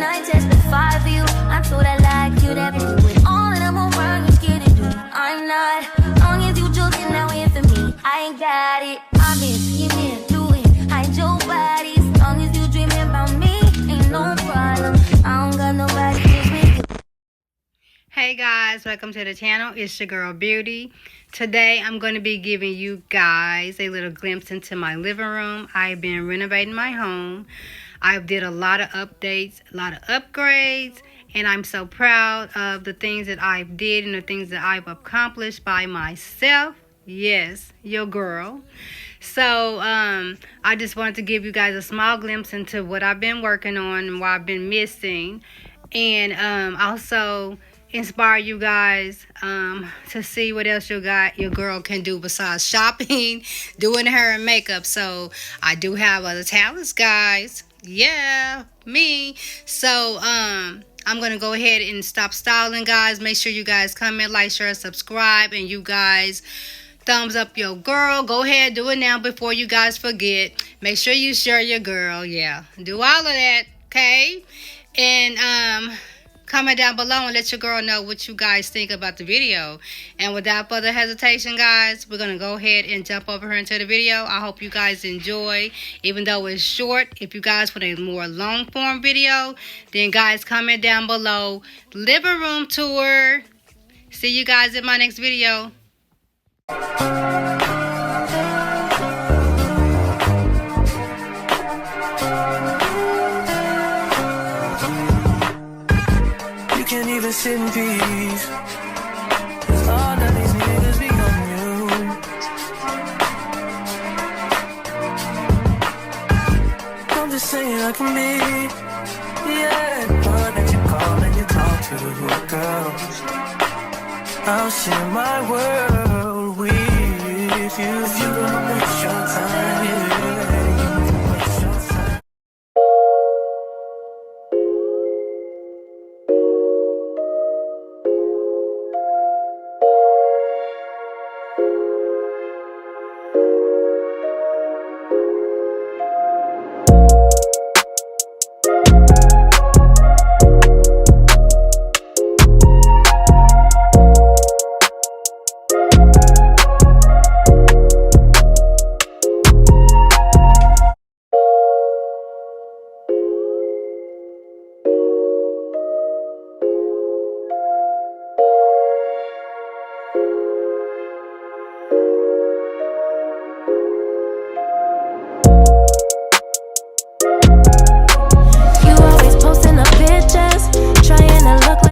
I testify for you. I'm told I like you, that do it all, and I'm around, you're scared to do. I'm not, long as you joking, now wait for me. I ain't got it, I've been scheming, doing, hide your body. As long as you dreaming about me, ain't no problem. I don't got nobody just with you. Hey guys, welcome to the channel. It's your girl Beauty. Today I'm going to be giving you guys a little glimpse into my living room. I've been renovating my home. I did a lot of updates, a lot of upgrades, and I'm so proud of the things that I've did and the things that I've accomplished by myself. Yes, your girl. So I just wanted to give you guys a small glimpse into what I've been working on and what I've been missing, and also inspire you guys to see what else your girl can do besides shopping, doing hair and makeup. So I do have other talents, guys. Yeah, me. So I'm gonna go ahead and stop stalling, guys. Make sure you guys comment, like, share, subscribe, and you guys thumbs up your girl. Go ahead, do it now before you guys forget. Make sure you share your girl. Yeah, do all of that, okay? And comment down below and let your girl know what you guys think about the video. And without further hesitation, guys, we're gonna go ahead and jump over here into the video. I hope you guys enjoy, even though it's short. If you guys want a more long form video, then guys, comment down below living room tour. See you guys in my next video. Can't even sit in peace, 'cause all of these niggas be on you. I'm just saying I can be, yeah, the one that you call and you talk to, girl. I'll share my world with you if you gonna waste your time.